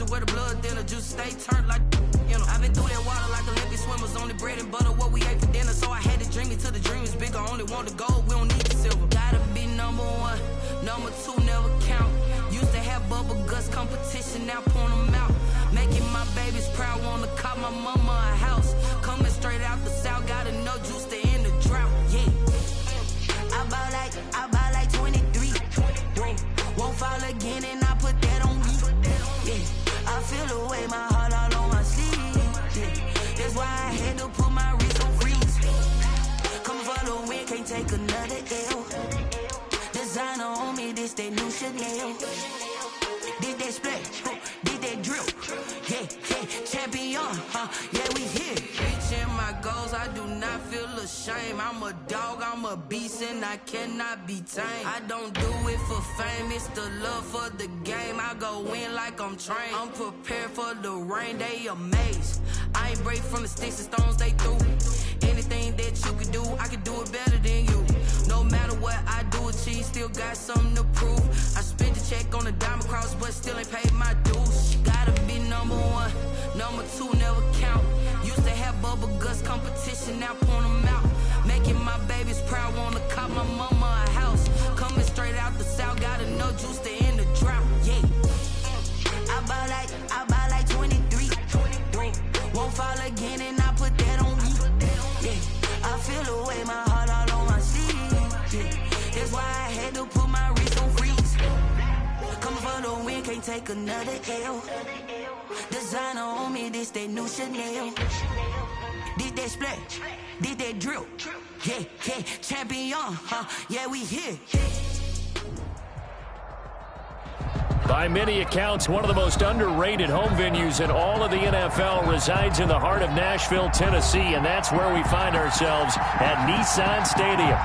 pussy where the blood thinner, juice stay turned like, you know. I've been through that water like Olympic swimmers, only bread and butter, what we ate for dinner. So I had to dream it till the dream is bigger, only want the gold, we don't need the silver. Gotta be number one, number two never count. Used to have bubble guts competition, now point them out. Making my babies proud, wanna cop my mama a house. Coming straight out the south, got enough juice to end the drought, yeah. I buy like 23. Won't fall again and I put that on me. Yeah, I feel the way, my heart all on my sleeve. Yeah, that's why I had to put my wrist on freeze. Coming for the win, can't take another L. Designer on me, this that new Chanel. Did that split, did that drill. Yeah, champion, yeah, we here. Reaching my goals, I do not feel ashamed. I'm a dog, I'm a beast, and I cannot be tamed. I don't do it for fame, it's the love for the game. I go in like I'm trained. I'm prepared for the rain, they amazed. I ain't break from the sticks and stones they threw. Anything that you could do, I could do it better than you. No matter what I do, achieve, still got something to prove. I spent the check on the diamond cross, but still ain't paid my dues. Gotta be number one, number two never count. Used to have bubble guts competition, now point them out. Making my babies proud, wanna cop my mama a house. Coming straight out the south, got enough juice to end the drought, yeah. I buy like 23. Won't fall again and I put that on me. Yeah, I feel the way, my heart all on my sleeve. Yeah, that's why I had to put my wrist on freeze. Coming for the win, can't take another L. Designer on me, this that new Chanel. Did that split, did that drill. Yeah, champion, yeah, we here. By many accounts, one of the most underrated home venues in all of the NFL resides in the heart of Nashville, Tennessee, and that's where we find ourselves at Nissan Stadium.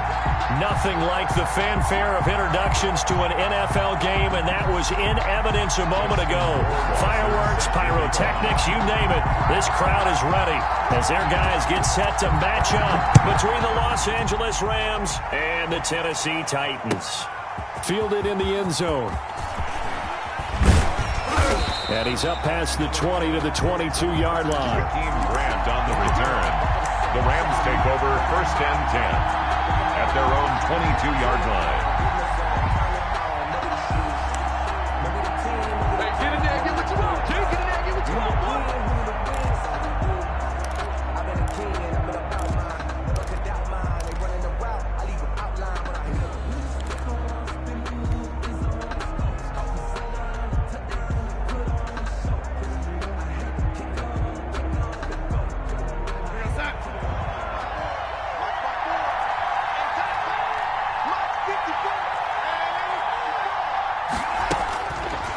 Nothing like the fanfare of introductions to an NFL game, and that was in evidence a moment ago. Fireworks, pyrotechnics, you name it, this crowd is ready as their guys get set to match up between the Los Angeles Rams and the Tennessee Titans. Fielded in the end zone. And he's up past the 20 to the 22-yard line. Team Grant on the return. The Rams take over 1st and 10 at their own 22-yard line. Hey, get in there, get what you want. Get in there, get what you want, boy. I've been a king and I've been about mine. Never could doubt mine. They running the route. I leave them outline when I hit them.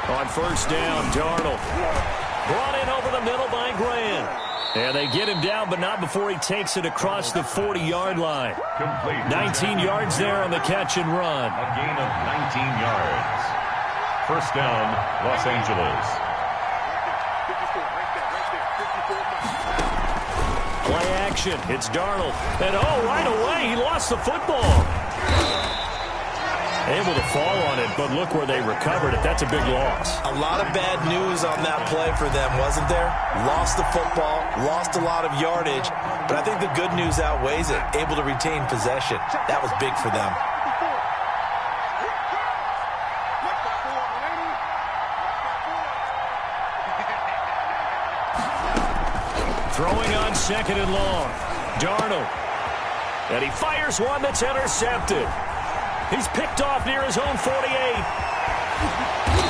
On 1st down, Darnold. Brought in over the middle by Grant. And they get him down, but not before he takes it across the 40-yard line. Complete. 19 yards there on the catch and run. A gain of 19 yards. 1st down, Los Angeles. Play action. It's Darnold. And right away, he lost the football. Able to fall on it, but look where they recovered it. That's a big loss. A lot of bad news on that play for them, wasn't there? Lost the football, lost a lot of yardage, but I think the good news outweighs it. Able to retain possession. That was big for them. Throwing on 2nd and long. Darnold. And he fires one that's intercepted. He's picked off near his own 48.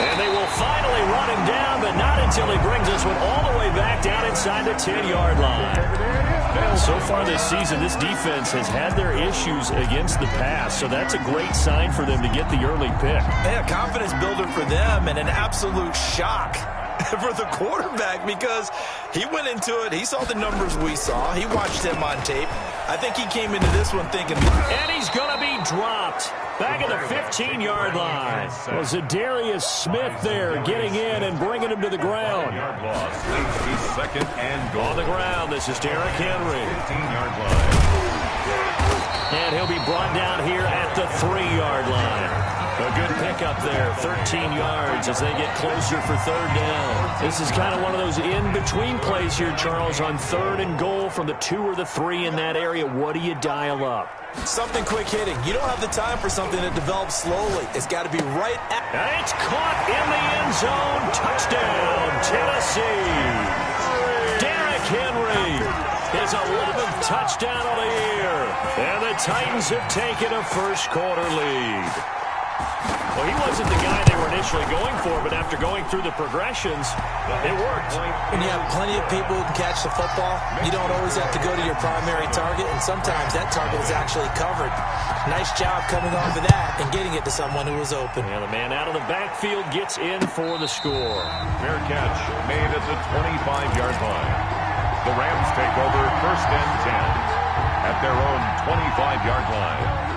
And they will finally run him down, but not until he brings this one all the way back down inside the 10-yard line. So far this season, this defense has had their issues against the pass, so that's a great sign for them to get the early pick. Yeah, confidence builder for them and an absolute shock for the quarterback because he went into it. He saw the numbers we saw. He watched him on tape. I think he came into this one thinking. And he's going to be dropped. Back at the 15-yard line. Well, Zadarius Smith there getting in and bringing him to the ground. Yard loss. 2nd and goal. On the ground, this is Derrick Henry. 15-yard line. And he'll be brought down here at the 3-yard line. A good pickup there, 13 yards as they get closer for third down. This is kind of one of those in-between plays here, Charles, on third and goal from the 2 or the 3 in that area. What do you dial up? Something quick hitting. You don't have the time for something that develops slowly. It's got to be right at... And it's caught in the end zone. Touchdown, Tennessee. Derrick Henry, his 11th touchdown of the year. And the Titans have taken a first-quarter lead. Well, he wasn't the guy they were initially going for, but after going through the progressions, it worked. When you have plenty of people who can catch the football, you don't always have to go to your primary target, and sometimes that target is actually covered. Nice job coming off of that and getting it to someone who was open. And the man out of the backfield gets in for the score. Fair catch made at the 25-yard line. The Rams take over first and 10 at their own 25-yard line.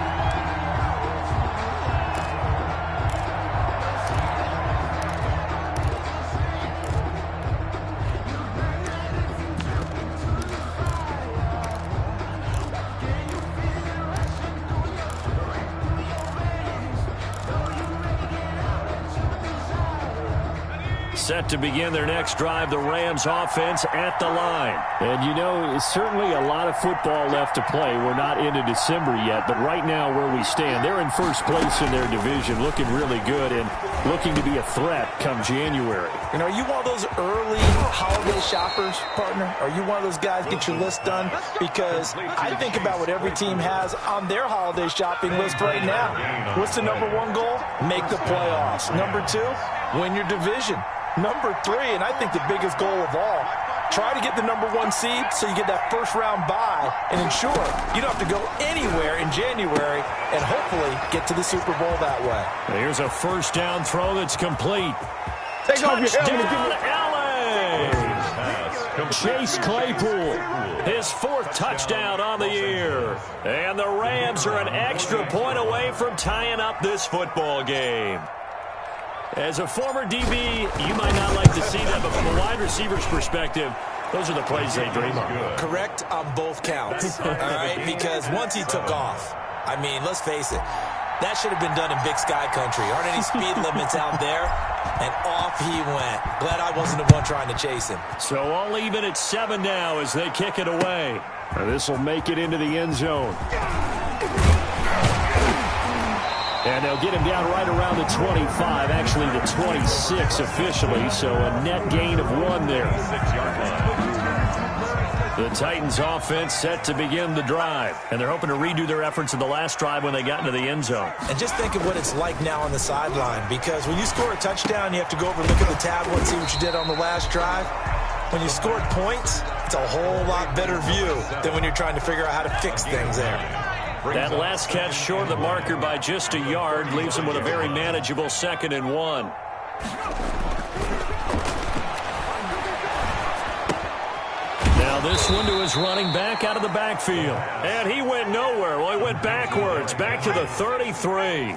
Set to begin their next drive, the Rams offense at the line. And you know, certainly a lot of football left to play. We're not into December yet, but right now where we stand, they're in first place in their division, looking really good and looking to be a threat come January. And are you one of those early holiday shoppers, partner? Are you one of those guys get your list done? Because I think about what every team has on their holiday shopping list right now. What's the number 1 goal? Make the playoffs. Number 2, win your division. Number 3, and I think the biggest goal of all, try to get the number 1 seed so you get that first-round bye and ensure you don't have to go anywhere in January and hopefully get to the Super Bowl that way. Here's a first down throw that's complete. Take off your helmet. LA! Chase Claypool, his 4th touchdown on the year. And the Rams are an extra point away from tying up this football game. As a former DB, you might not like to see that, but from a wide receiver's perspective, those are the plays they dream of. Correct on both counts, all right? Because once he took off, I mean, let's face it, that should have been done in Big Sky Country. Aren't any speed limits out there? And off he went. Glad I wasn't the one trying to chase him. So all even at 7 now as they kick it away. This will make it into the end zone. And they'll get him down right around the 25, actually the 26 officially, so a net gain of 1 there. The Titans offense set to begin the drive, and they're hoping to redo their efforts in the last drive when they got into the end zone. And just think of what it's like now on the sideline, because when you score a touchdown, you have to go over and look at the tablet and see what you did on the last drive. When you scored points, it's a whole lot better view than when you're trying to figure out how to fix things there. That last catch short of the marker by just a yard leaves him with a very manageable 2nd and 1. Now this one to his running back out of the backfield. And he went nowhere. Well, he went backwards, back to the 33.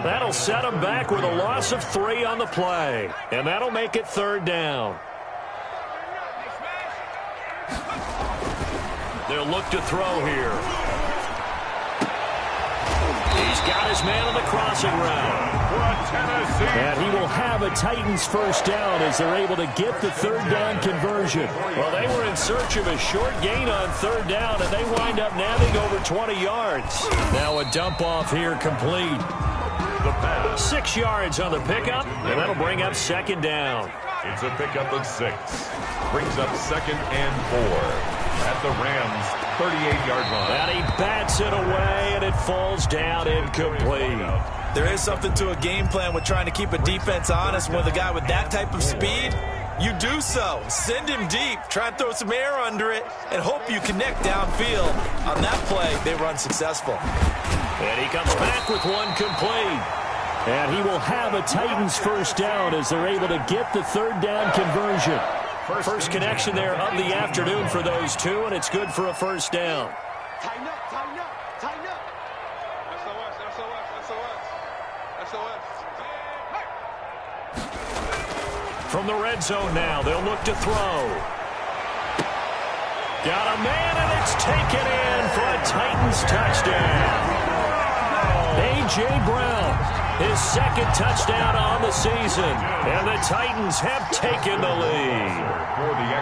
That'll set him back with a loss of 3 on the play. And that'll make it 3rd down. They'll look to throw here. He's got his man on the crossing route. And he will have a Titans first down as they're able to get the 3rd down conversion. Well, they were in search of a short gain on 3rd down, and they wind up nabbing over 20 yards. Now a dump off here complete. 6 yards on the pickup, and that'll bring up 2nd down. It's a pickup of 6. Brings up 2nd and 4 at the Rams' 38-yard line. And he bats it away, and it falls down incomplete. There is something to a game plan with trying to keep a defense honest. With a guy with that type of speed, you do so. Send him deep. Try and throw some air under it and hope you connect downfield. On that play, they were unsuccessful. And he comes back with 1 complete. And he will have a Titans first down as they're able to get the 3rd down conversion. First connection there of the afternoon for those two, and it's good for a first down. Tighten up, tighten up, tighten up. SOS. From the red zone now, they'll look to throw. Got a man, and it's taken in for a Titans touchdown. A.J. Brown His second touchdown on the season. And the Titans have taken the lead.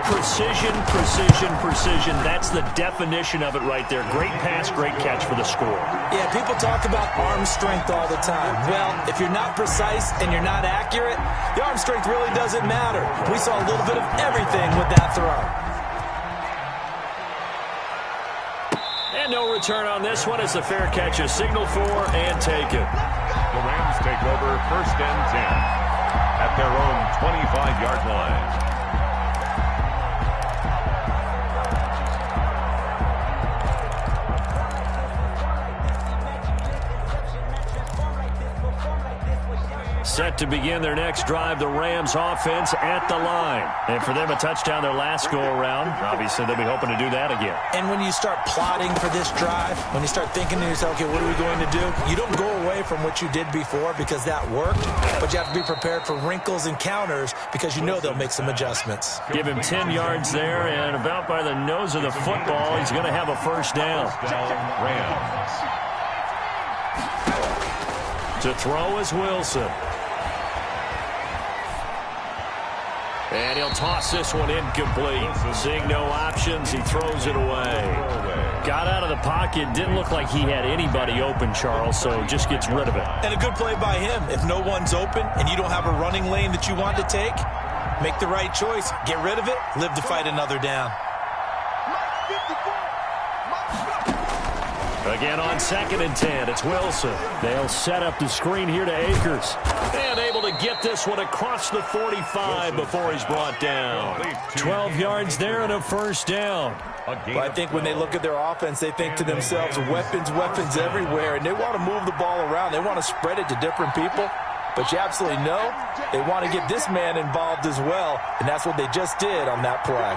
Precision, precision, precision. That's the definition of it right there. Great pass, great catch for the score. Yeah, people talk about arm strength all the time. Well, if you're not precise and you're not accurate, the arm strength really doesn't matter. We saw a little bit of everything with that throw. And no return on this one as the fair catch is signaled for and taken. The Rams take over 1st and 10 at their own 25-yard line. Set to begin their next drive, the Rams offense at the line. And for them, a touchdown their last go-around. Obviously, they'll be hoping to do that again. And when you start plotting for this drive, when you start thinking to yourself, okay, what are we going to do? You don't go away from what you did before because that worked, but you have to be prepared for wrinkles and counters because you know they'll make some adjustments. Give him 10 yards there, and about by the nose of the football, he's going to have a first down. Rams. To throw is Wilson. And he'll toss this one incomplete. Seeing no options, he throws it away. Got out of the pocket. Didn't look like he had anybody open, Charles, so just gets rid of it. And a good play by him. If no one's open and you don't have a running lane that you want to take, make the right choice. Get rid of it. Live to fight another down. Again on 2nd and 10, it's Wilson. They'll set up the screen here to Akers. And able to get this one across the 45 before he's brought down. 12 yards there and a first down. Well, I think when they look at their offense, they think to themselves, weapons, weapons everywhere, and they want to move the ball around. They want to spread it to different people. But you absolutely know they want to get this man involved as well, and that's what they just did on that play.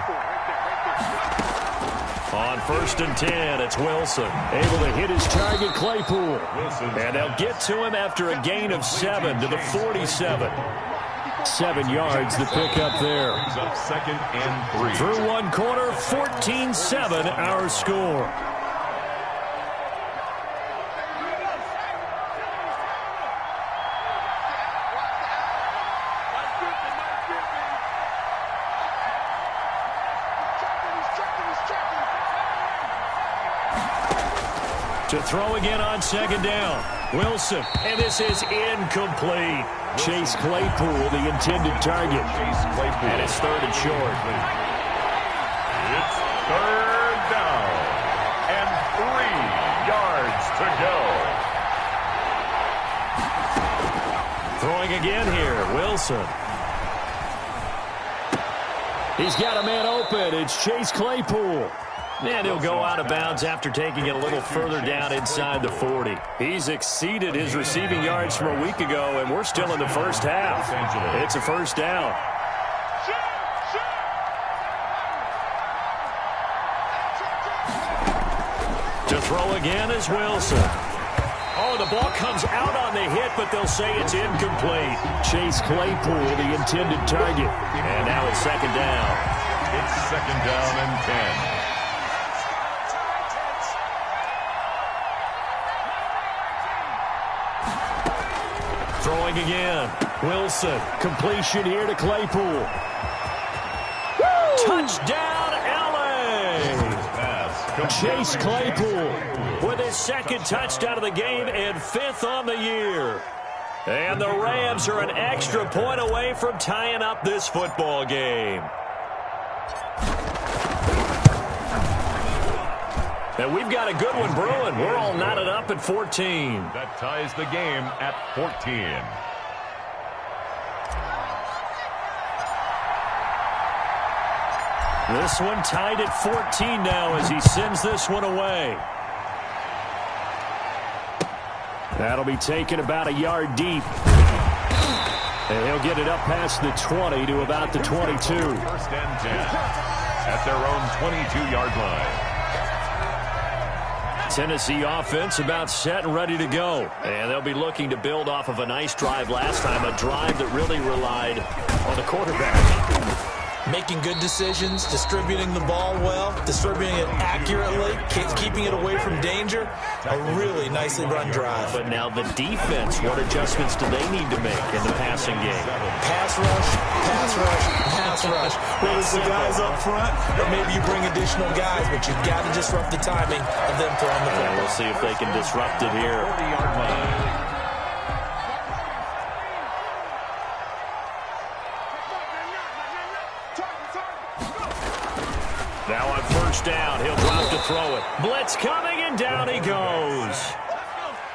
On 1st and 10, it's Wilson. Able to hit his target, Claypool. And they'll get to him after a gain of 7 to the 47. 7 yards the pickup there. 2nd and 3. Through one quarter, 14-7 our score. To throw again on 2nd down. Wilson, and this is incomplete. Chase Claypool, the intended target. And it's 3rd and short. It's 3rd down and 3 yards to go. Throwing again here, Wilson. He's got a man open. It's Chase Claypool. And he'll go out of bounds after taking it a little further down inside the 40. He's exceeded his receiving yards from a week ago, and we're still in the first half. It's a first down. To throw again is Wilson. Oh, the ball comes out on the hit, but they'll say it's incomplete. Chase Claypool, the intended target. And now it's 2nd down. It's 2nd down and 10. Throwing again. Wilson. Completion here to Claypool. Woo! Touchdown, L.A. Chase Claypool with his 2nd touchdown of the game and 5th on the year. And the Rams are an extra point away from tying up this football game. And we've got a good one brewing. We're all knotted up at 14. That ties the game at 14. This one tied at 14 now as he sends this one away. That'll be taken about a yard deep. And he'll get it up past the 20 to about the 22. 1st and 10 at their own 22-yard line. Tennessee offense about set and ready to go. And they'll be looking to build off of a nice drive last time, a drive that really relied on the quarterback. Making good decisions, distributing the ball well, distributing it accurately, keeping it away from danger. A really nicely run drive. But now the defense, what adjustments do they need to make in the passing game? Pass rush, pass rush, pass rush. Whether it's the guys up front or maybe you bring additional guys, but you've got to disrupt the timing of them throwing the football. We'll see if they can disrupt it here. 40-yard line. Now on first down, he'll drop to throw it. Blitz coming, and down he goes.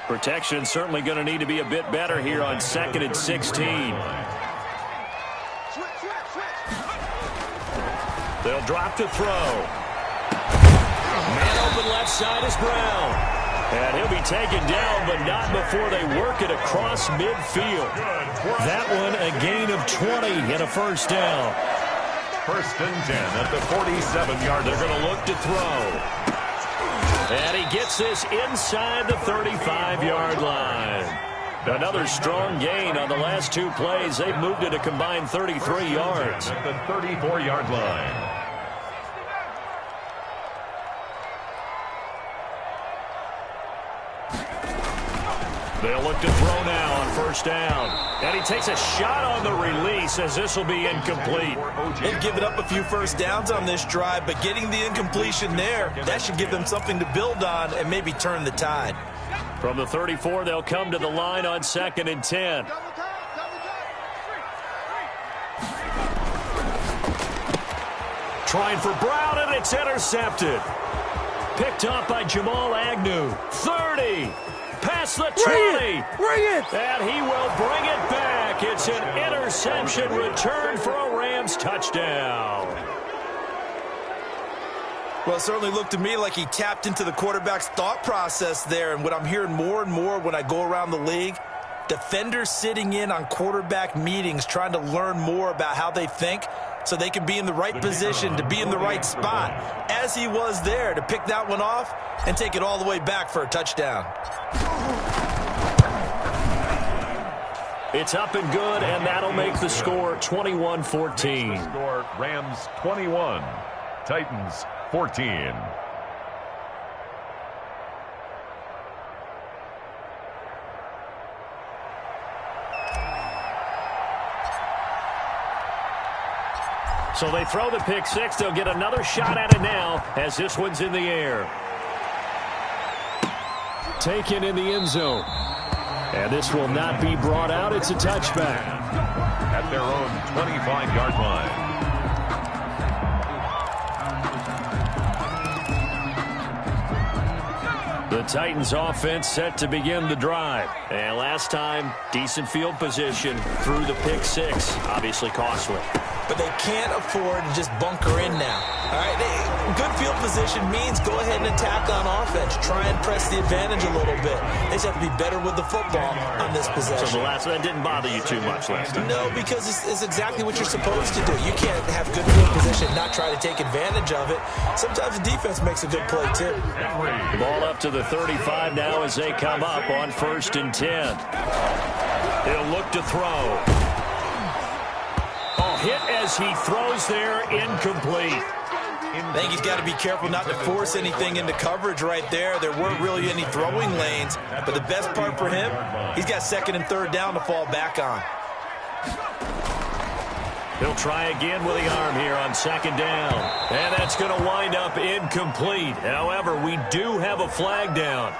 Protection certainly going to need to be a bit better here on 2nd and 16. They'll drop to throw. Man open left side is Brown. And he'll be taken down, but not before they work it across midfield. That one a gain of 20 and a first down. 1st and 10 at the 47-yard. They're going to look to throw. And he gets this inside the 35-yard line. Another strong gain on the last 2 plays. They've moved it a combined 33 yards. At the 34-yard line. They'll look to throw now on first down. And he takes a shot on the release as this will be incomplete. They've given up a few first downs on this drive, but getting the incompletion there, that should give them something to build on and maybe turn the tide. From the 34, they'll come to the line on 2nd and 10. Trying for Brown, and it's intercepted. Picked up by Jamal Agnew. 30. Past the 20. Bring it! And he will bring it back. It's an interception return for a Rams touchdown. Well, it certainly looked to me like he tapped into the quarterback's thought process there. And what I'm hearing more and more when I go around the league, defenders sitting in on quarterback meetings trying to learn more about how they think so they can be in the right position to be in the right spot, as he was there to pick that one off and take it all the way back for a touchdown. It's up and good, and that'll make the score 21-14. Score Rams 21, Titans 14. So they throw the pick six. They'll get another shot at it now as this one's in the air. Taken in the end zone. And this will not be brought out. It's a touchback. At their own 25-yard line. The Titans offense set to begin the drive. And last time, decent field position through the pick six. Obviously costly. But they can't afford to just bunker in now. All right, good field position means go ahead and attack on offense. Try and press the advantage a little bit. They just have to be better with the football on this possession. So the last one didn't bother you too much last time? No, because it's exactly what you're supposed to do. You can't have good field position and not try to take advantage of it. Sometimes the defense makes a good play, too. The ball up to the 35 now as they come up on 1st and 10. He'll look to throw. Hit as he throws there, incomplete. I think he's got to be careful not to force anything into coverage right there. There weren't really any throwing lanes, but the best part for him, he's got 2nd and 3rd down to fall back on. He'll try again with the arm here on 2nd down. And that's going to wind up incomplete. However, we do have a flag down.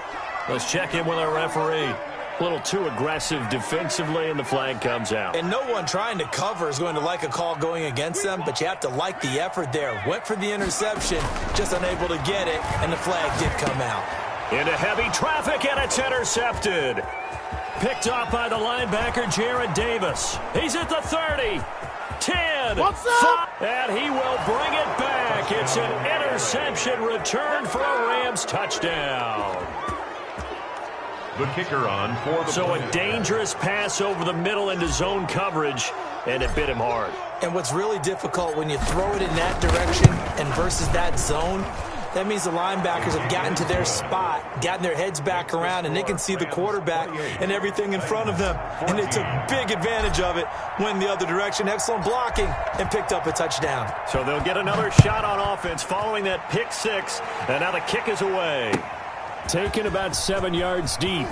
Let's check in with our referee. A little too aggressive defensively, and the flag comes out. And no one trying to cover is going to like a call going against them, but you have to like the effort there. Went for the interception, just unable to get it, and the flag did come out. Into heavy traffic, and it's intercepted. Picked off by the linebacker, Jared Davis. He's at the 30, 10, What's up? 5, and he will bring it back. It's an interception return for a Rams touchdown. The kicker on for the So a dangerous pass over the middle into zone coverage, and it bit him hard. And what's really difficult when you throw it in that direction and versus that zone, That means the linebackers have gotten to their spot, gotten their heads back around, and they can see the quarterback and everything in front of them. And they took big advantage of it, went the other direction. Excellent blocking, and picked up a touchdown. So they'll get another shot on offense following that pick six. And now the kick is away. Taken about 7 yards deep.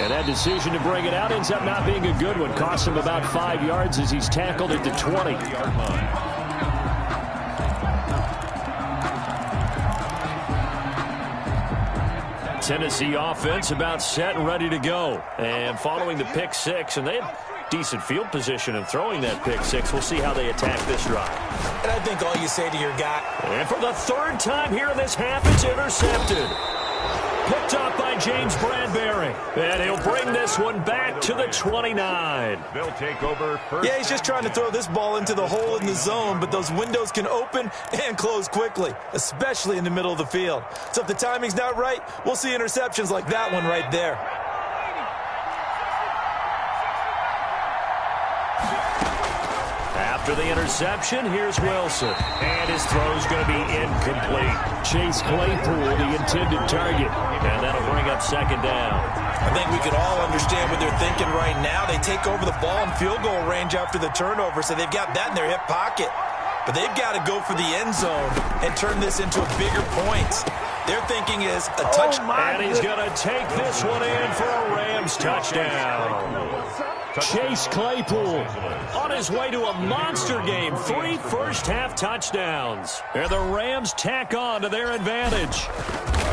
And that decision to bring it out ends up not being a good one. Cost him about 5 yards as he's tackled at the 20. Tennessee offense about set and ready to go. And following the pick six, and they have decent field position in throwing that pick six. We'll see how they attack this drive. And I think all you say to your guy. And for the third time here in this half, it's intercepted. Picked up by James Bradbury. And he'll bring this one back to the 29. They'll take over first. Yeah, he's just trying to throw this ball into the hole in the zone, but those windows can open and close quickly, especially in the middle of the field. So if the timing's not right, we'll see interceptions like that one right there. After the interception, here's Wilson. And his throw's going to be incomplete. Chase Claypool, the intended target. And that'll bring up second down. I think we could all understand what they're thinking right now. They take over the ball in field goal range after the turnover, so they've got that in their hip pocket. But they've got to go for the end zone and turn this into a bigger point. Their thinking is a touch. And he's going to take this one in for a Rams touchdown. Chase Claypool on his way to a monster game. 3 first-half touchdowns. And the Rams tack on to their advantage.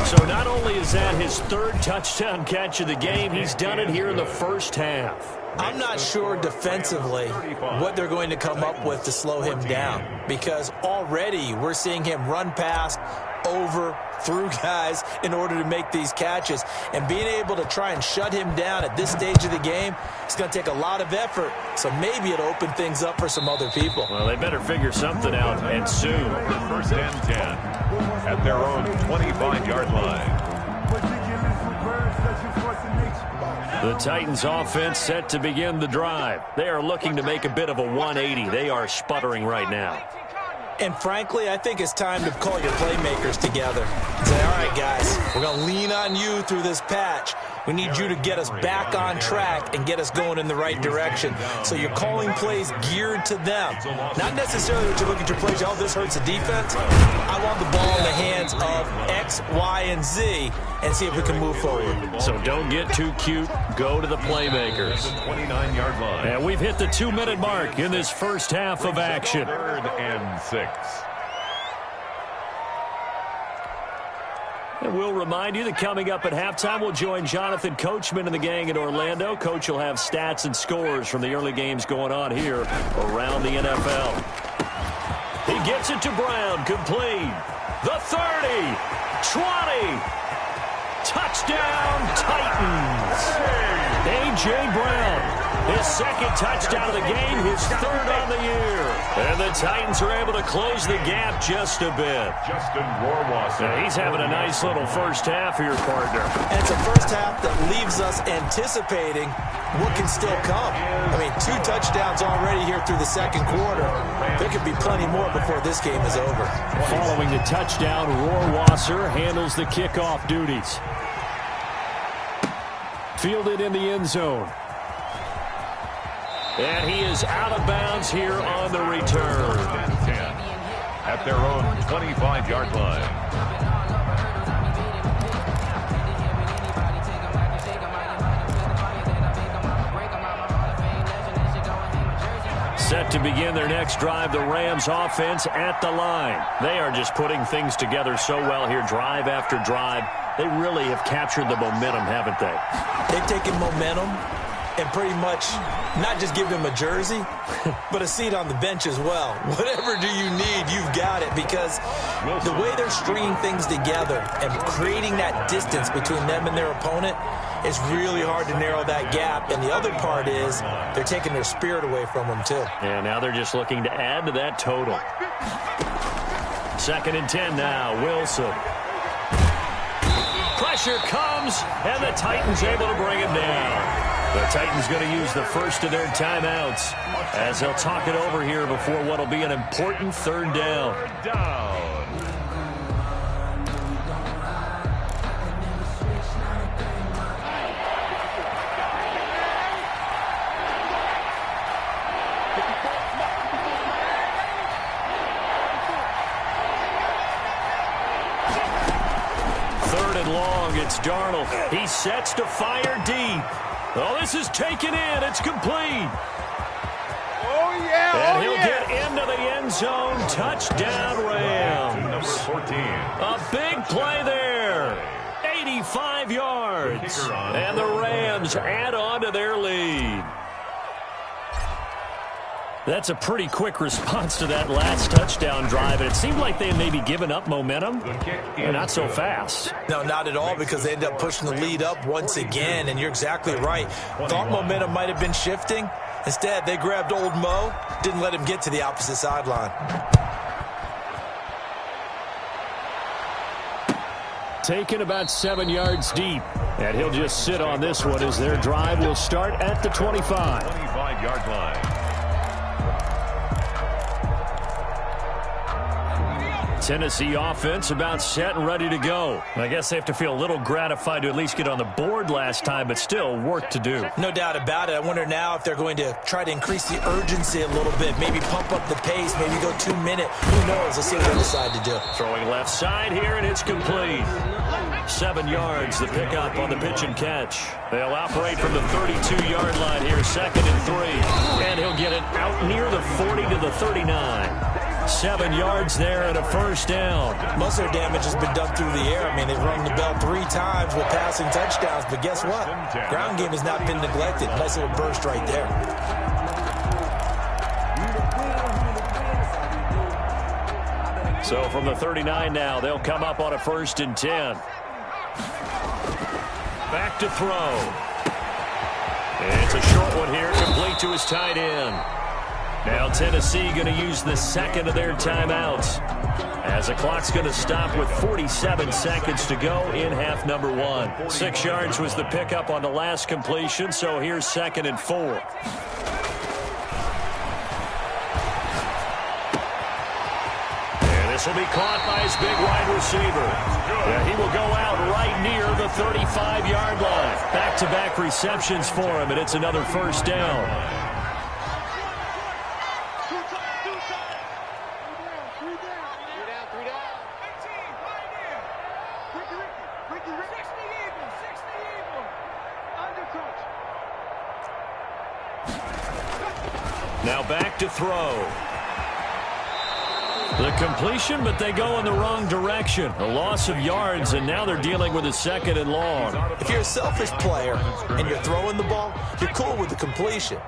So not only is that his third touchdown catch of the game, he's done it here in the first half. I'm not sure defensively what they're going to come up with to slow him down, because already we're seeing him run past, over, through guys in order to make these catches. And being able to try and shut him down at this stage of the game, it's going to take a lot of effort. So maybe it'll open things up for some other people. Well, they better figure something out, and soon. First and 10 at their own 25-yard line. The Titans offense set to begin the drive. They are looking to make a bit of a 180. They are sputtering right now. And frankly, I think it's time to call your playmakers together and say, all right, guys, we're going to lean on you through this patch. We need you to get us back on track and get us going in the right direction. So you're calling plays geared to them. Not necessarily that you look at your plays, oh, this hurts the defense. I want the ball in the hands of X, Y, and Z and see if we can move forward. So don't get too cute. Go to the playmakers. 29-yard line. And we've hit the 2-minute mark in this first half of action. 3rd and 6. And we'll remind you that coming up at halftime, we'll join Jonathan Coachman and the gang in Orlando. Coach will have stats and scores from the early games going on here around the NFL. He gets it to Brown, complete. The 30, 20, touchdown Titans. A.J. Brown, his second touchdown of the game, his third on the year. And the Titans are able to close the gap just a bit. Justin Rohrwasser. He's having a nice little first half here, partner. And it's a first half that leaves us anticipating what can still come. I mean, 2 touchdowns already here through the second quarter. There could be plenty more before this game is over. Following the touchdown, Rohrwasser handles the kickoff duties. Fielded in the end zone. And he is out of bounds here on the return. At their own 25-yard line. Set to begin their next drive, the Rams offense at the line. They are just putting things together so well here, drive after drive. They really have captured the momentum, haven't they? They've taken momentum and pretty much not just give them a jersey, but a seat on the bench as well. Whatever do you need, you've got it, because the way they're stringing things together and creating that distance between them and their opponent is really hard to narrow that gap. And the other part is they're taking their spirit away from them, too. And now they're just looking to add to that total. 2nd and 10 now, Wilson. Pressure comes, and the Titans able to bring him down. The Titans going to use the first of their timeouts as they'll talk it over here before what will be an important 3rd down. long. It's Darnold. He sets to fire deep. Oh, this is taken in. It's complete. Oh, yeah. And he'll get into the end zone. Touchdown, Rams. Number 14. A big play there. 85 yards. And the Rams add on to their lead. That's a pretty quick response to that last touchdown drive. And it seemed like they had maybe given up momentum. But not so fast. No, not at all, because they end up pushing the lead up once again. And you're exactly right. Thought momentum might have been shifting. Instead, they grabbed old Mo, didn't let him get to the opposite sideline. Taken about 7 yards deep. And he'll just sit on this one as their drive will start at the 25. 25-yard line. Tennessee offense about set and ready to go. I guess they have to feel a little gratified to at least get on the board last time, but still work to do. No doubt about it. I wonder now if they're going to try to increase the urgency a little bit, maybe pump up the pace, maybe go 2 minute. Who knows? Let's see what they decide to do. Throwing left side here, and it's complete. 7 yards, the pickup on the pitch and catch. They'll operate from the 32-yard line here, 2nd and 3. And he'll get it out near the 40 to the 39. 7 yards there and a first down. Most of their damage has been done through the air. I mean, they've rung the bell 3 times with passing touchdowns, but guess what? Ground game has not been neglected. Nice little burst right there. So from the 39 now, they'll come up on a 1st and 10. Back to throw. It's a short one here, complete to his tight end. Now Tennessee going to use the second of their timeouts as the clock's going to stop with 47 seconds to go in half number 1. 6 yards was the pickup on the last completion, so here's 2nd and 4. And this will be caught by his big wide receiver. Yeah, he will go out right near the 35-yard line. Back-to-back receptions for him, and it's another first down. Now back to throw. The completion, but they go in the wrong direction. A loss of yards, and now they're dealing with a 2nd and long. If you're a selfish player and you're throwing the ball, you're cool with the completion.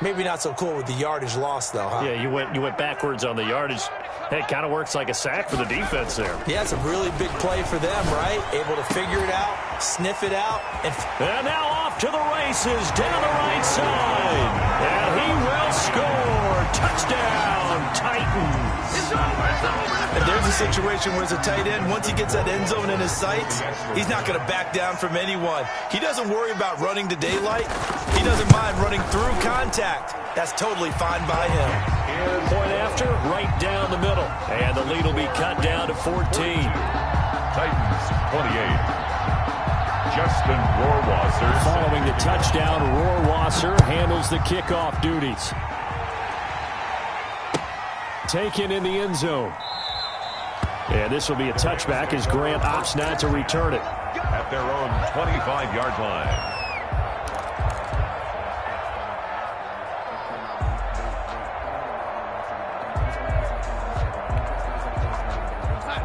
Maybe not so cool with the yardage loss, though, huh? Yeah, you went backwards on the yardage. Hey, it kind of works like a sack for the defense there. Yeah, it's a really big play for them, right? Able to figure it out, sniff it out. And now off to the races down the right side. And he will score. Touchdown, Titans. And there's a situation where it's a tight end. Once he gets that end zone in his sights, he's not going to back down from anyone. He doesn't worry about running to daylight. He doesn't mind running through contact. That's totally fine by him. Point after, right down the middle. And the lead will be cut down to 14. Titans 28. Justin Rohrwasser. Following the touchdown, Rohrwasser handles the kickoff duties. Taken in the end zone. And this will be a touchback as Grant opts not to return it. At their own 25-yard line.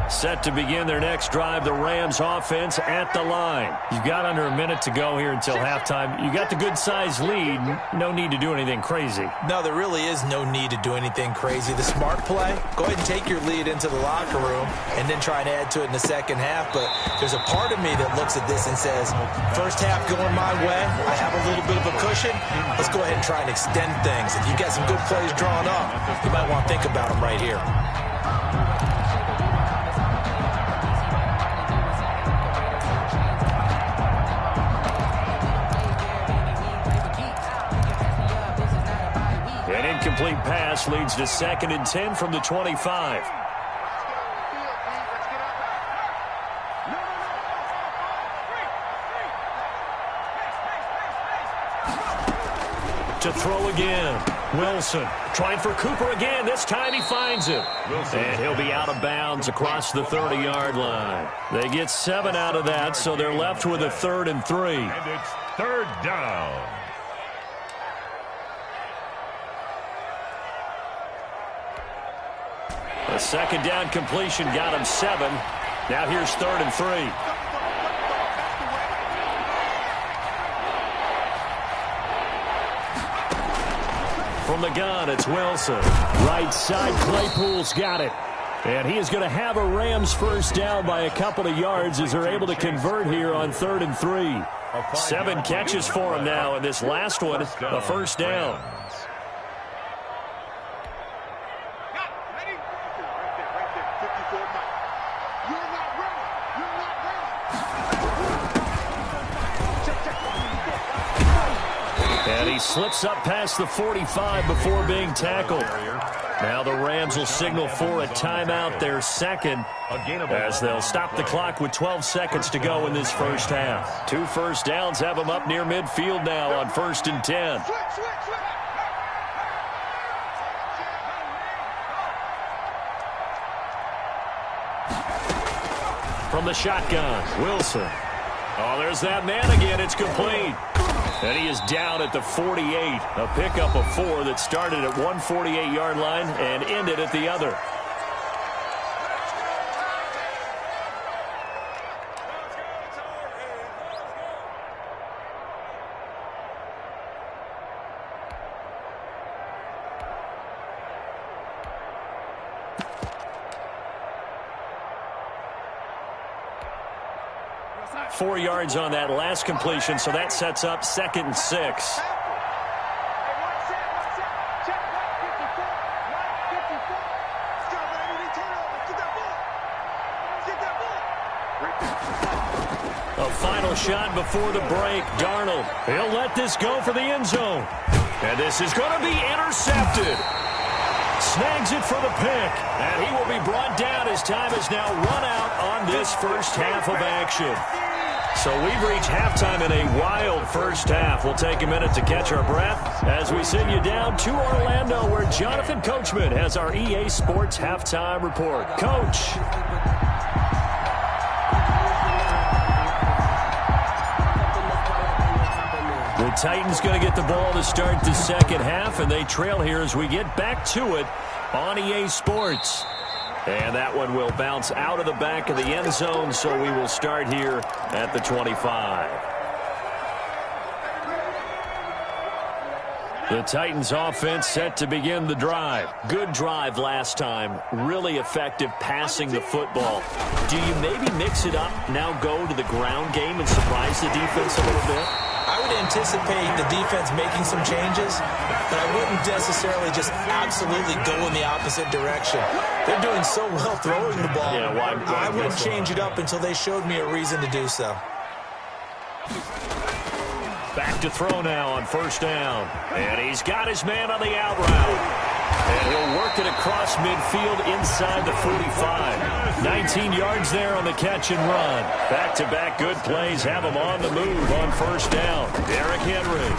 Set to begin their next drive, the Rams offense at the line. You've got under a minute to go here until halftime. You got the good-sized lead. No need to do anything crazy. No, there really is no need to do anything crazy. The smart play, go ahead and take your lead into the locker room and then try and add to it in the second half. But there's a part of me that looks at this and says, first half going my way, I have a little bit of a cushion. Let's go ahead and try and extend things. If you got some good plays drawn up, you might want to think about them right here. Incomplete pass leads to 2nd and 10 from the 25. to throw again. Wilson trying for Cooper again. This time he finds it. And he'll be out of bounds across the 30-yard line. They get 7 out of that, so they're left with a 3rd and 3. And it's 3rd down. A 2nd down completion got him 7. Now here's 3rd and 3. From the gun, it's Wilson. Right side, Claypool's got it. And he is going to have a Rams first down by a couple of yards as they're able to convert here on 3rd and 3. 7 catches for him now, and this last one, a first down. And he slips up past the 45 before being tackled. Now the Rams will signal for a timeout, their 2nd, as they'll stop the clock with 12 seconds to go in this first half. 2 first downs have them up near midfield now on 1st and 10. From the shotgun, Wilson. Oh, there's that man again. It's complete. And he is down at the 48. A pickup of 4 that started at one 48-yard line and ended at the other. Four yards on that last completion, so that sets up 2nd and 6. A final shot before the break. Darnold, he'll let this go for the end zone. And this is going to be intercepted. Snags it for the pick. And he will be brought down as time is now run out on this first half of action. So we've reached halftime in a wild first half. We'll take a minute to catch our breath as we send you down to Orlando, where Jonathan Coachman has our EA Sports halftime report. Coach. The Titans going to get the ball to start the second half, and they trail here as we get back to it on EA Sports. And that one will bounce out of the back of the end zone, so we will start here at the 25. The Titans offense set to begin the drive. Good drive last time. Really effective passing the football. Do you maybe mix it up, now go to the ground game and surprise the defense a little bit? I would anticipate the defense making some changes, but I wouldn't necessarily just absolutely go in the opposite direction. They're doing so well throwing the ball. Yeah, why I wouldn't change it up until they showed me a reason to do so. Back to throw now on first down. And he's got his man on the out route. And he'll work it across midfield inside the 45. 19 yards there on the catch and run. Back-to-back good plays have him on the move on first down. Derrick Henry.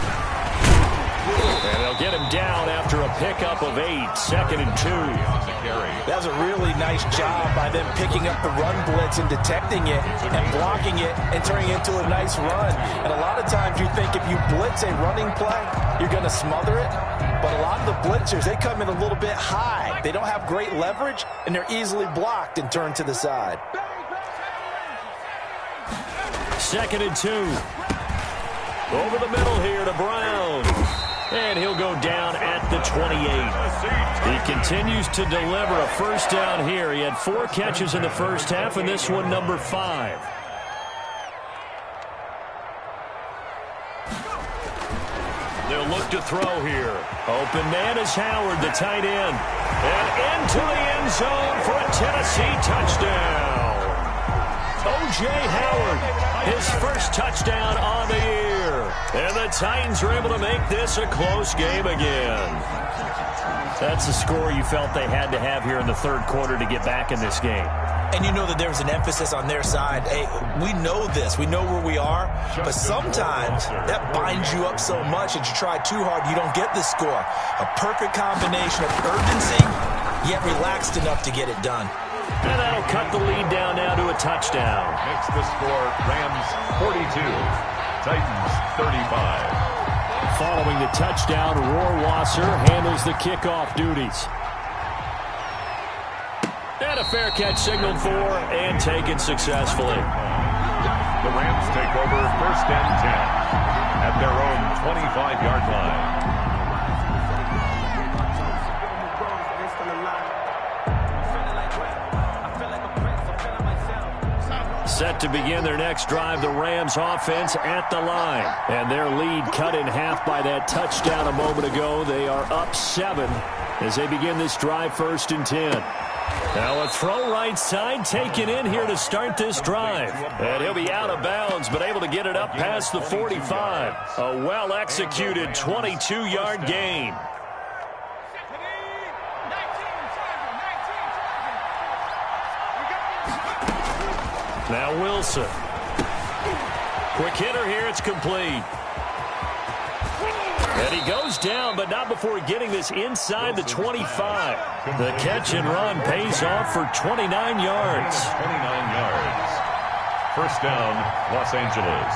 And they'll get him down after a pickup of 8, 2nd and 2. That was a really nice job by them picking up the run blitz and detecting it and blocking it and turning it into a nice run. And a lot of times you think if you blitz a running play, you're going to smother it. But a lot of the blitzers, they come in a little bit high. They don't have great leverage, and they're easily blocked and turned to the side. 2nd and 2. Over the middle here to Brown. And he'll go down at the 28. He continues to deliver a first down here. He had 4 catches in the first half, and this one number 5. They'll look to throw here. Open man is Howard, the tight end. And into the end zone for a Tennessee touchdown. O.J. Howard, his first touchdown on the year. And the Titans are able to make this a close game again. That's the score you felt they had to have here in the third quarter to get back in this game. And you know that there was an emphasis on their side. Hey, we know this. We know where we are. But sometimes that binds you up so much that you try too hard, you don't get the score. A perfect combination of urgency, yet relaxed enough to get it done. And that'll cut the lead down now to a touchdown. Makes the score Rams 42, Titans 35. Following the touchdown, Rohrwasser handles the kickoff duties. And a fair catch signaled for and taken successfully. The Rams take over 1st and 10 at their own 25-yard line. Set to begin their next drive, the Rams offense at the line. And their lead cut in half by that touchdown a moment ago. They are up 7 as they begin this drive 1st and 10. Now a throw right side taken in here to start this drive. And he'll be out of bounds, but able to get it up past the 45. A well-executed 22-yard gain. Now Wilson. Quick hitter here, it's complete. And he goes down, but not before getting this inside the 25. The catch and run pays off for 29 yards. 29 yards. 1st down, Los Angeles.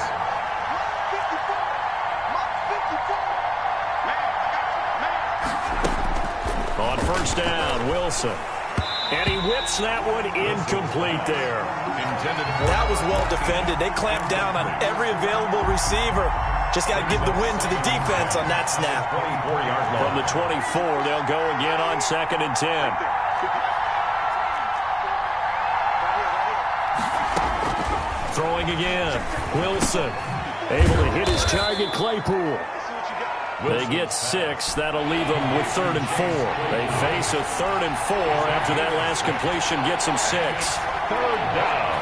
On 1st down, Wilson. And he whips that one incomplete there. That was well defended. They clamped down on every available receiver. Just got to give the win to the defense on that snap. From the 24, they'll go again on 2nd and 10. Throwing again. Wilson able to hit his target, Claypool. They get 6. That'll leave them with 3rd and 4. They face a 3rd and 4 after that last completion gets them 6. 3rd down.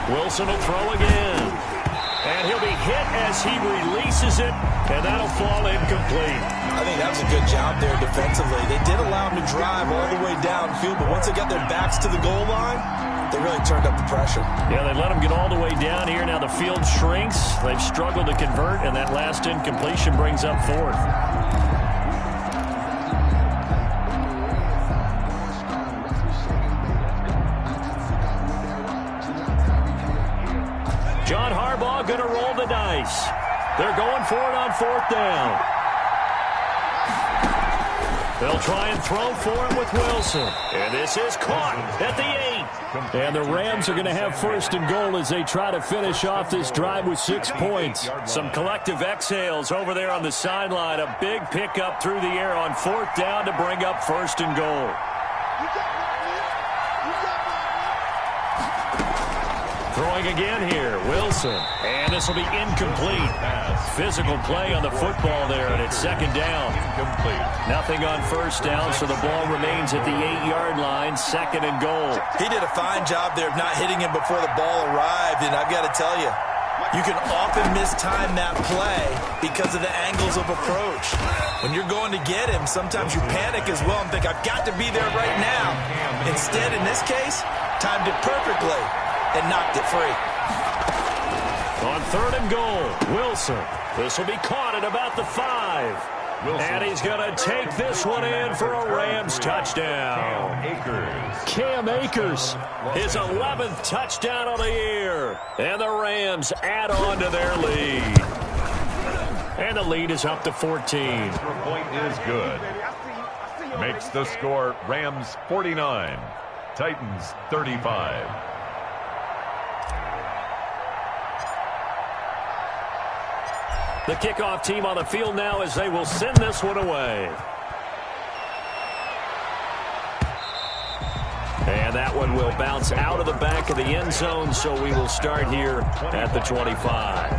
Wilson will throw again. And he'll be hit as he releases it, and that'll fall incomplete. I think that was a good job there defensively. They did allow him to drive all the way downfield, but once they got their backs to the goal line, they really turned up the pressure. Yeah, they let him get all the way down here. Now the field shrinks. They've struggled to convert, and that last incompletion brings up 4th. John Harbaugh going to roll the dice. They're going for it on 4th down. They'll try and throw for it with Wilson. And this is caught at the 8. And the Rams are going to have 1st and goal as they try to finish off this drive with 6 points. Some collective exhales over there on the sideline. A big pickup through the air on 4th down to bring up 1st and goal. Throwing again here, Wilson. And this will be incomplete. Physical play on the football there, and it's 2nd down. Incomplete. Nothing on 1st down, so the ball remains at the 8-yard line, 2nd and goal. He did a fine job there of not hitting him before the ball arrived, and I've got to tell you, you can often mistime that play because of the angles of approach. When you're going to get him, sometimes you panic as well and think, I've got to be there right now. Instead, in this case, timed it perfectly and knocked it free. On 3rd and goal, Wilson. This will be caught at about the 5. Wilson. And he's going to take this one in for a Rams touchdown. Cam Akers, his 11th touchdown of the year. And the Rams add on to their lead. And the lead is up to 14. Extra point is good. Makes the score Rams 49, Titans 35. The kickoff team on the field now as they will send this one away. And that one will bounce out of the back of the end zone, so we will start here at the 25.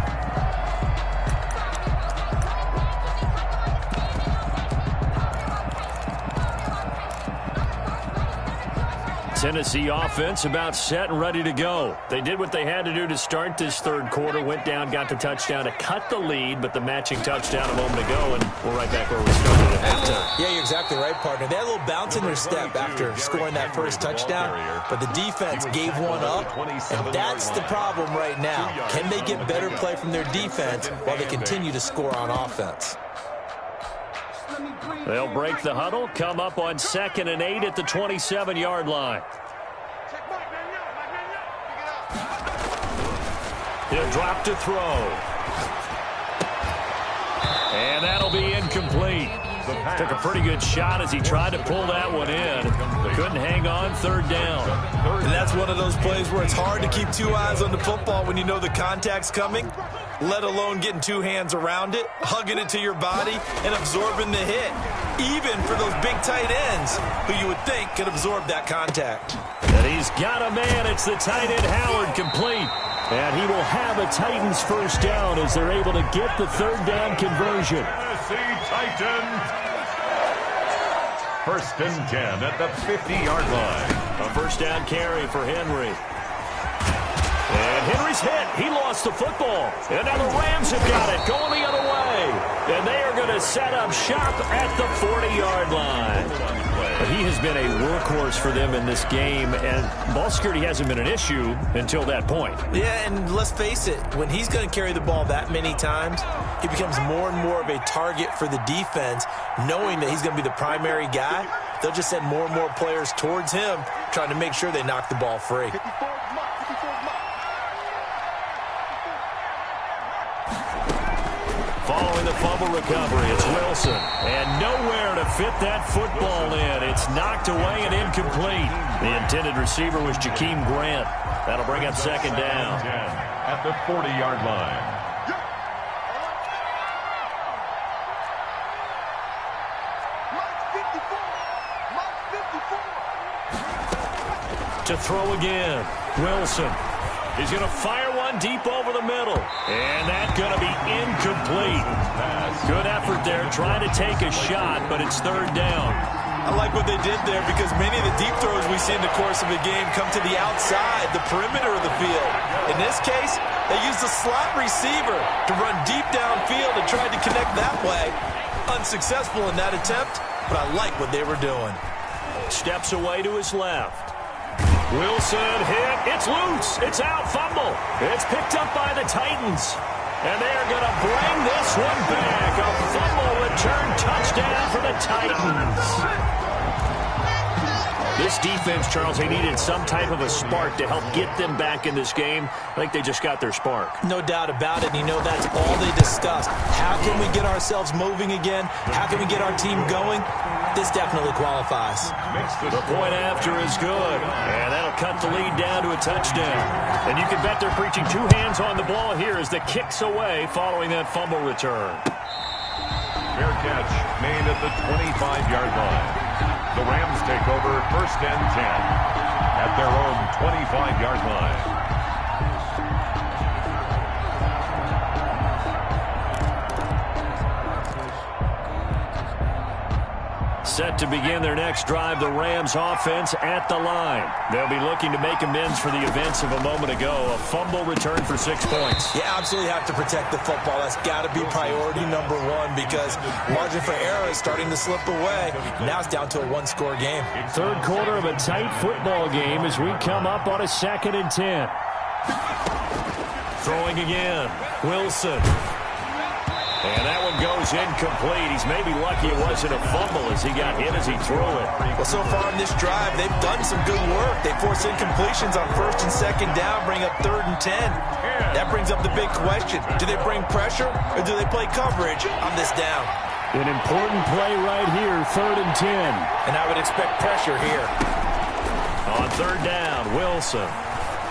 Tennessee offense about set and ready to go. They did what they had to do to start this third quarter, went down, got the touchdown to cut the lead, but the matching touchdown a moment ago, and we're right back where we started at halftime. Yeah, you're exactly right, partner. They had a little bounce in their step after scoring that first touchdown, but the defense gave one up, and that's the problem right now. Can they get better play from their defense while they continue to score on offense? They'll break the huddle, come up on 2nd and 8 at the 27-yard line. He'll drop to throw. And that'll be incomplete. Took a pretty good shot as he tried to pull that one in. Couldn't hang on, 3rd down. And that's one of those plays where it's hard to keep 2 eyes on the football when you know the contact's coming, let alone getting 2 hands around it, hugging it to your body, and absorbing the hit, even for those big tight ends who you would think could absorb that contact. And he's got a man. It's the tight end, Howard, complete. And he will have a Titans first down as they're able to get the 3rd down conversion. Tennessee Titans. 1st and 10 at the 50-yard line. A first down carry for Henry. And Henry's hit. He lost the football. And now the Rams have got it going the other way. And they are going to set up shop at the 40-yard line. But he has been a workhorse for them in this game, and ball security hasn't been an issue until that point. Yeah, and let's face it, when he's going to carry the ball that many times, he becomes more and more of a target for the defense, knowing that he's going to be the primary guy. They'll just send more and more players towards him, trying to make sure they knock the ball free. Following the fumble recovery, it's Wilson. And nowhere to fit that football in. It's knocked away and incomplete. The intended receiver was Jakeem Grant. That'll bring up 2nd down. At the 40-yard line. To throw again, Wilson. He's going to fire one deep over the middle. And that's going to be incomplete. Good effort there, trying to take a shot, but it's 3rd down. I like what they did there because many of the deep throws we see in the course of a game come to the outside, the perimeter of the field. In this case, they used the slot receiver to run deep downfield and tried to connect that way. Unsuccessful in that attempt, but I like what they were doing. Steps away to his left. Wilson hit. It's loose. It's out. Fumble. It's picked up by the Titans. And they are going to bring this one back. A fumble return touchdown for the Titans. This defense, Charles, they needed some type of a spark to help get them back in this game. I think they just got their spark. No doubt about it. And you know that's all they discussed. How can we get ourselves moving again? How can we get our team going? This definitely qualifies. The point after is good. And that'll cut the lead down to a touchdown. And you can bet they're preaching 2 hands on the ball here as the kick's away following that fumble return. Fair catch made at the 25-yard line. The Rams take over 1st and 10 at their own 25-yard line. Set to begin their next drive, the Rams offense at the line. They'll be looking to make amends for the events of a moment ago. A fumble return for 6 points. You absolutely have to protect the football. That's got to be priority number 1 because margin for error is starting to slip away. Now it's down to a 1-score game. 3rd quarter of a tight football game as we come up on a 2nd and 10. Throwing again, Wilson. And that one goes incomplete. He's maybe lucky it wasn't a fumble as he got hit as he threw it. Well, so far in this drive, they've done some good work. They force incompletions on 1st and 2nd down, bring up 3rd and 10. That brings up the big question. Do they bring pressure or do they play coverage on this down? An important play right here, 3rd and 10. And I would expect pressure here. On 3rd down, Wilson.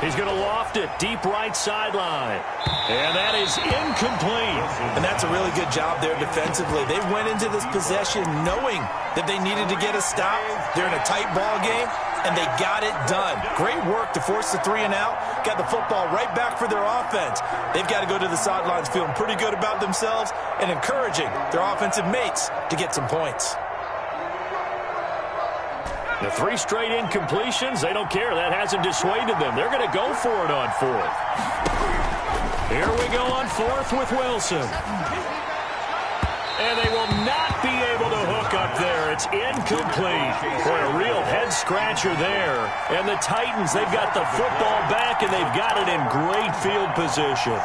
He's going to loft it deep right sideline. And that is incomplete. And that's a really good job there defensively. They went into this possession knowing that they needed to get a stop. They're in a tight ball game, and they got it done. Great work to force the 3 and out. Got the football right back for their offense. They've got to go to the sidelines feeling pretty good about themselves and encouraging their offensive mates to get some points. The 3 straight incompletions, they don't care. That hasn't dissuaded them. They're going to go for it on 4th. Here we go on 4th with Wilson. And they will not be able to hook up there. It's incomplete. Boy, a real head-scratcher there. And the Titans, they've got the football back, and they've got it in great field position.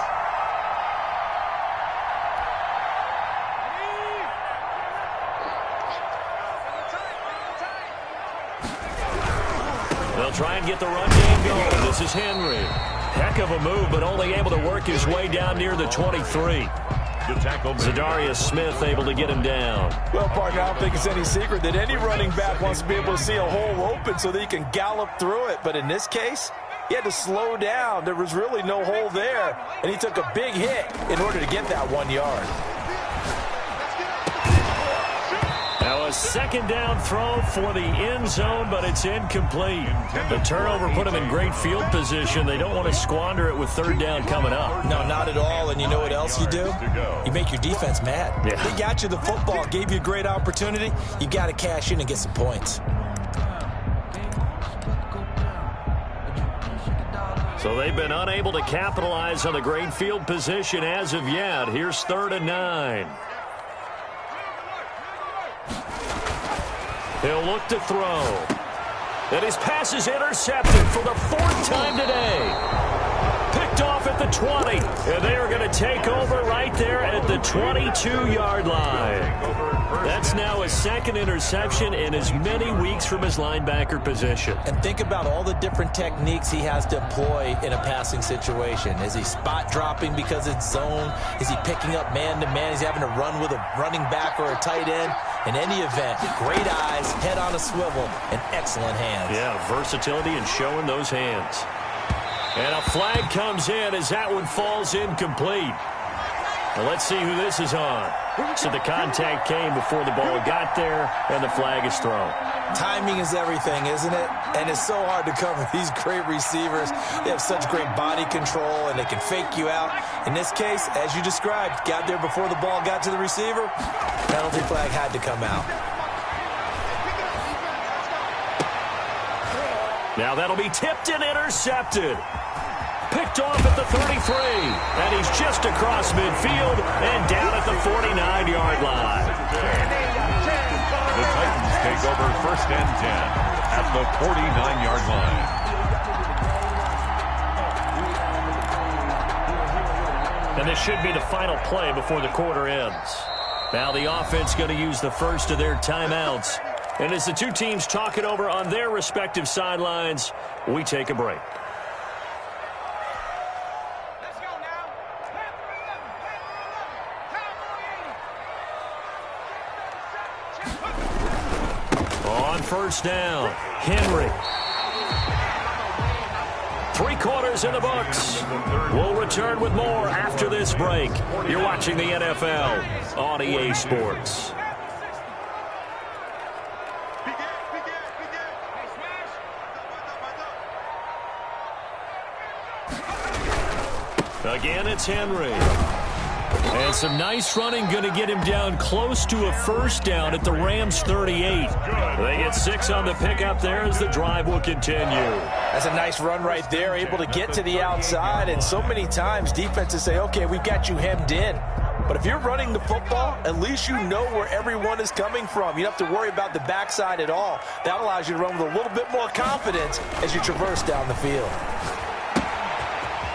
They'll try and get the run game going. This is Henry. Heck of a move, but only able to work his way down near the 23. Zadarius Smith able to get him down. Well, partner, I don't think it's any secret that any running back wants to be able to see a hole open so that he can gallop through it. But in this case, he had to slow down. There was really no hole there, and he took a big hit in order to get that 1 yard. Now a second down throw for the end zone, but it's incomplete. The turnover put them in great field position. They don't want to squander it with 3rd down coming up. No, not at all. And you know what else you do? You make your defense mad. Yeah. They got you the football, gave you a great opportunity. You got to cash in and get some points. So they've been unable to capitalize on the great field position as of yet. Here's 3rd and 9. He'll look to throw. And his pass is intercepted for the 4th time today. Picked off at the 20. And they are going to take over right there at the 22-yard line. That's now his 2nd interception in as many weeks from his linebacker position. And think about all the different techniques he has to employ in a passing situation. Is he spot dropping because it's zone? Is he picking up man-to-man? Is he having to run with a running back or a tight end? In any event, great eyes, head on a swivel, and excellent hands. Yeah, versatility and showing those hands. And a flag comes in as that one falls incomplete. Now let's see who this is on. So the contact came before the ball got there, and the flag is thrown. Timing is everything, isn't it? And it's so hard to cover these great receivers. They have such great body control, and they can fake you out. In this case, as you described, got there before the ball got to the receiver. Penalty flag had to come out. Now that'll be tipped and intercepted. Picked off at the 33, and he's just across midfield and down at the 49-yard line. The Titans take over 1st and 10 at the 49-yard line. And this should be the final play before the quarter ends. Now the offense going to use the first of their timeouts. And as the two teams talk it over on their respective sidelines, we take a break. On 1st down, Henry. 3 quarters in the books. We'll return with more after this break. You're watching the NFL on EA Sports. Again, it's Henry. And some nice running going to get him down close to a 1st down at the Rams 38. They get 6 on the pickup there as the drive will continue. That's a nice run right there, able to get to the outside. And so many times defenses say, okay, we've got you hemmed in. But if you're running the football, at least you know where everyone is coming from. You don't have to worry about the backside at all. That allows you to run with a little bit more confidence as you traverse down the field.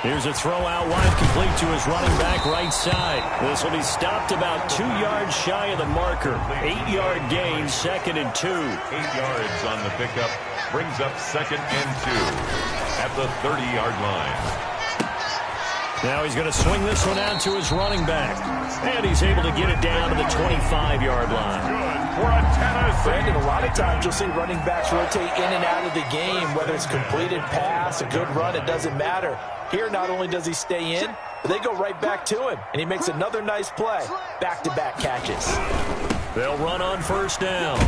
Here's a throw out wide, complete to his running back right side. This will be stopped about 2 yards shy of the marker. 8-yard gain, 2nd and 2. 8 yards on the pickup brings up 2nd and 2 at the 30-yard line. Now he's going to swing this one out to his running back. And he's able to get it down to the 25-yard line. Brandon, a lot of times you'll see running backs rotate in and out of the game, whether it's completed pass, a good run, it doesn't matter. Here, not only does he stay in, but they go right back to him, and he makes another nice play. Back-to-back catches. They'll run on 1st down.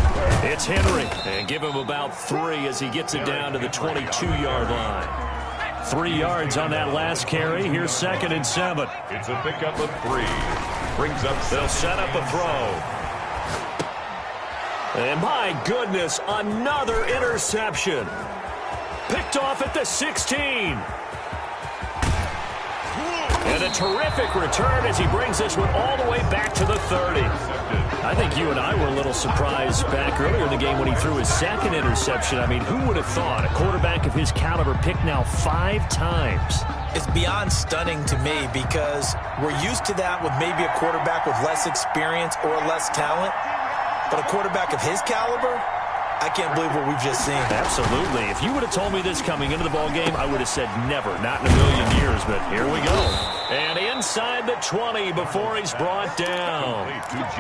It's Henry, and give him about 3 as he gets it down to the 22-yard line. 3 yards on that last carry. Here's 2nd and 7. It's a pickup of 3. Brings up. They'll set up a throw. And my goodness, another interception. Picked off at the 16. And a terrific return as he brings this one all the way back to the 30. I think you and I were a little surprised back earlier in the game when he threw his second interception. I mean, who would have thought a quarterback of his caliber picked now 5 times? It's beyond stunning to me because we're used to that with maybe a quarterback with less experience or less talent. But a quarterback of his caliber, I can't believe what we've just seen. Absolutely. If you would have told me this coming into the ballgame, I would have said never, not in a million years, but here we go. And inside the 20 before he's brought down.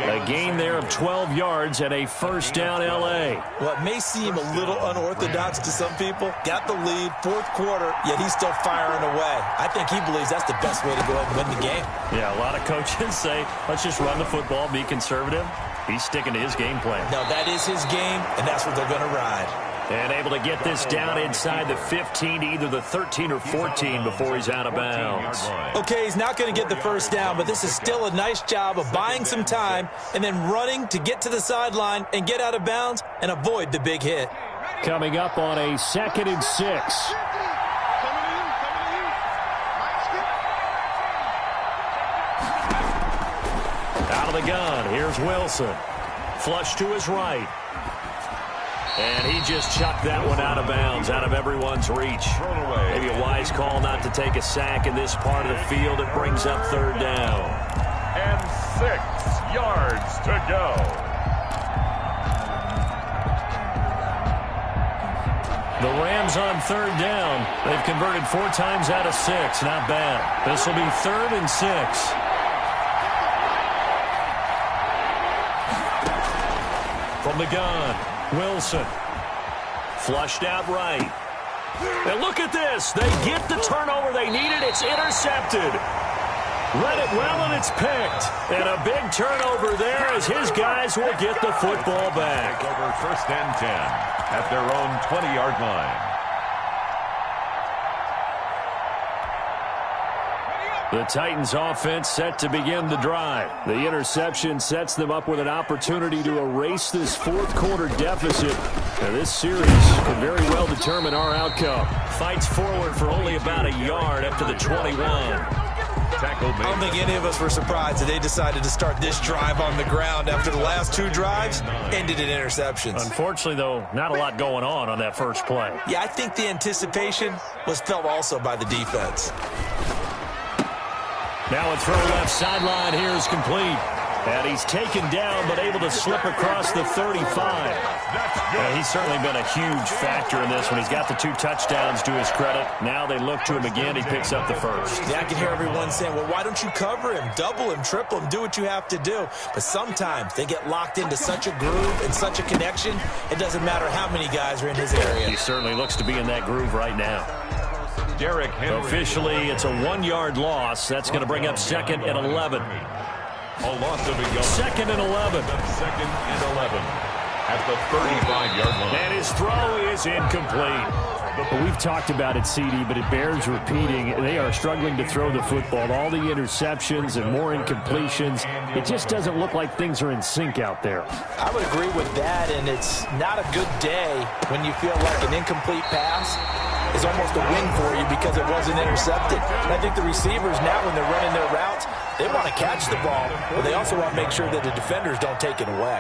A gain there of 12 yards and a first down L.A. Well, it may seem a little unorthodox to some people. Got the lead, fourth quarter, yet he's still firing away. I think he believes that's the best way to go ahead and win the game. Yeah, a lot of coaches say, let's just run the football, be conservative. He's sticking to his game plan. No, that is his game, and that's what they're going to ride. And able to get this down inside the 15 to either the 13 or 14 before he's out of bounds. Okay, he's not going to get the first down, but this is still a nice job of buying some time and then running to get to the sideline and get out of bounds and avoid the big hit. Coming up on a 2nd and 6. Out of the gun, here's Wilson. Flush to his right. And he just chucked that one out of bounds, out of everyone's reach. Maybe a wise call not to take a sack in this part of the field. It brings up 3rd down. And 6 yards to go. The Rams on 3rd down. They've converted 4 times out of 6. Not bad. This will be 3rd and 6. From the gun, Wilson. Flushed out right. And look at this. They get the turnover they needed. It's intercepted. Read it well, and it's picked. And a big turnover there as his guys will get the football back. Over 1st and 10 at their own 20-yard line. The Titans offense set to begin the drive. The interception sets them up with an opportunity to erase this 4th quarter deficit. Now, this series could very well determine our outcome. Fights forward for only about a yard up to the 21. I don't think any of us were surprised that they decided to start this drive on the ground after the last 2 drives ended in interceptions. Unfortunately, though, not a lot going on that first play. Yeah, I think the anticipation was felt also by the defense. Now a throw left sideline here is complete. And he's taken down but able to slip across the 35. He's certainly been a huge factor in this one. He's got the 2 touchdowns to his credit. Now they look to him again. He picks up the first. Yeah, I can hear everyone saying, well, why don't you cover him, double him, triple him, do what you have to do. But sometimes they get locked into such a groove and such a connection, it doesn't matter how many guys are in his area. He certainly looks to be in that groove right now. Derrick Henry. Officially, it's a 1-yard loss. That's going to bring up 2nd and 11. A loss of a yard. 2nd and 11. 2nd and 11 at the 35-yard line. And his throw is incomplete. We've talked about it, CD, but it bears repeating. They are struggling to throw the football. All the interceptions and more incompletions. It just doesn't look like things are in sync out there. I would agree with that, and it's not a good day when you feel like an incomplete pass is almost a win for you because it wasn't intercepted. And I think the receivers now, when they're running their routes, they want to catch the ball, but they also want to make sure that the defenders don't take it away.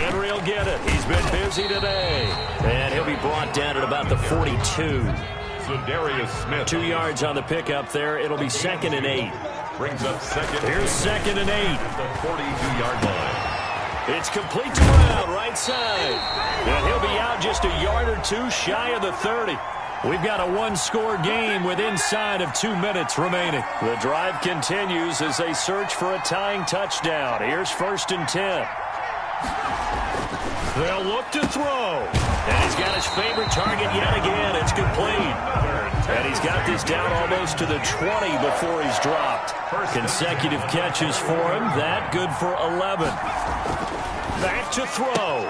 Henry will get it. He's been busy today. And he'll be brought down at about the 42. Zadarius Smith. 2 yards on the pickup there. It'll be 2nd and 8. Brings up 2nd. Here's 2nd and 8. At the 42-yard line. It's complete to Brown, right side. And he'll be out just a yard or 2 shy of the 30. We've got a 1-score game with inside of 2 minutes remaining. The drive continues as they search for a tying touchdown. Here's 1st and 10. They'll look to throw. And he's got his favorite target yet again. It's complete. And he's got this down almost to the 20 before he's dropped. Consecutive catches for him. That good for 11. Back to throw.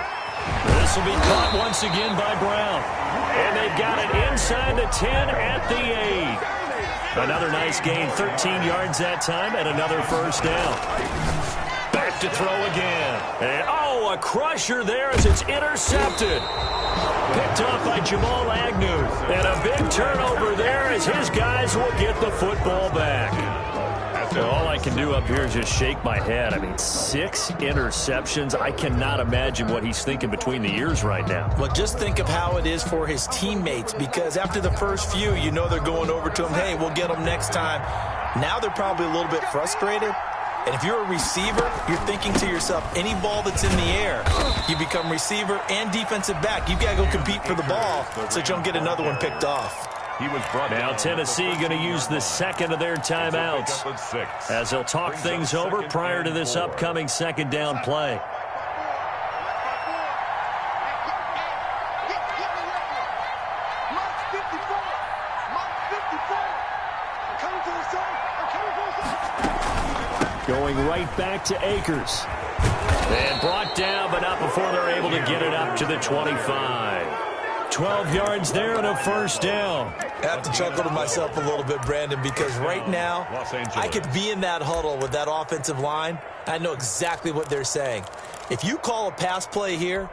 This will be caught once again by Brown. And they've got it inside the 10 at the 8. Another nice gain, 13 yards that time, and another first down. Back to throw again. And, oh, a crusher there as it's intercepted. Picked off by Jamal Agnew. And a big turnover there as his guys will get the football back. Well, all I can do up here is just shake my head. I mean, 6 interceptions. I cannot imagine what he's thinking between the ears right now. Well, just think of how it is for his teammates, because after the first few, you know they're going over to him, hey, we'll get them next time. Now they're probably a little bit frustrated. And if you're a receiver, you're thinking to yourself, any ball that's in the air, you become receiver and defensive back. You've got to go compete for the ball so that you don't get another one picked off. Now Tennessee going to use the second of their timeouts as they'll talk things over prior to this upcoming second down play. Going right back to Akers. And brought down, but not before they're able to get it up to the 25. 12 yards there and a first down. I have to chuckle to myself a little bit, Brandon, because right now I could be in that huddle with that offensive line. I know exactly what they're saying. If you call a pass play here,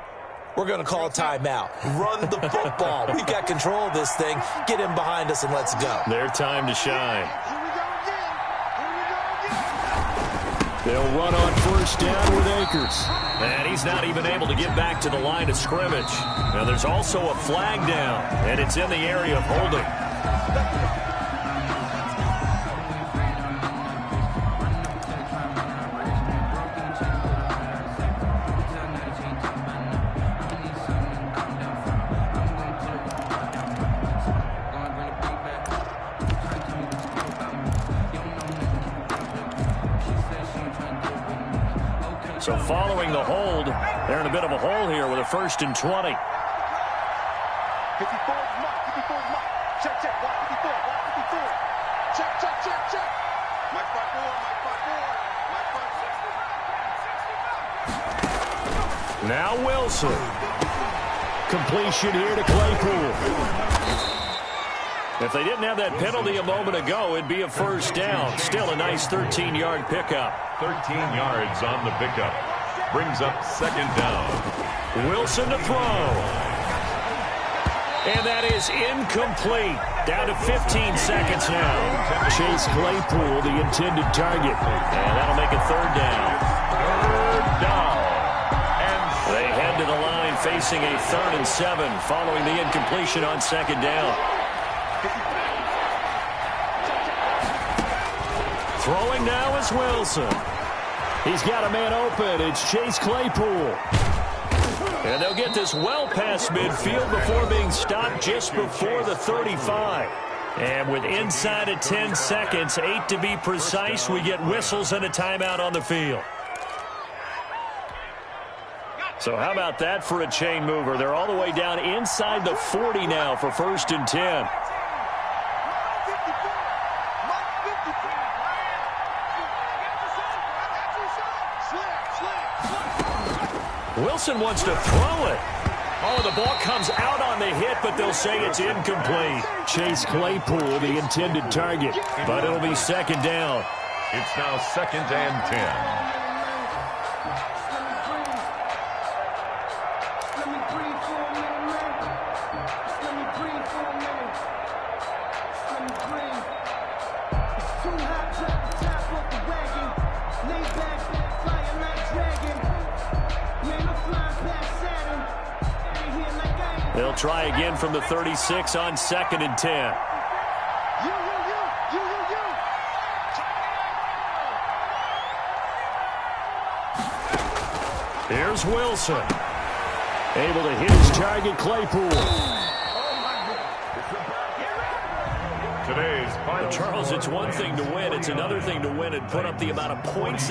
we're going to call a timeout. Run the football. We've got control of this thing. Get in behind us and let's go. Their time to shine. They'll run on first down with Akers. And he's not even able to get back to the line of scrimmage. Now there's also a flag down, and it's in the area of holding. So following the hold, they're in a bit of a hole here with a 1st and 20. 54 is mark. 54 is mark. Check, check. Block 54. Block 54. Check, check, check, check. Mike 54. Mike 54. Mike 56. Now Wilson. Completion here to Claypool. If they didn't have that penalty a moment ago, it'd be a first down. Still a nice 13-yard pickup. 13 yards on the pickup. Brings up second down. Wilson to throw. And that is incomplete. Down to 15 seconds now. Chase Claypool, the intended target. And that'll make it third down. Third down. And they head to the line facing a 3rd and 7 following the incompletion on second down. Throwing now is Wilson. He's got a man open. It's Chase Claypool. And they'll get this well past midfield before being stopped just before the 35. And with inside of 10 seconds, 8 to be precise, we get whistles and a timeout on the field. So how about that for a chain mover? They're all the way down inside the 40 now for 1st and 10. Wilson wants to throw it. Oh, the ball comes out on the hit, but they'll say it's incomplete. Chase Claypool, the intended target, but it'll be second down. it's now 2nd and 10. They'll try again from the 36 on 2nd and 10. Here's Wilson. Able to hit his target, Claypool. Today's final Charles, it's one thing to win. It's another thing to win and put up the amount of points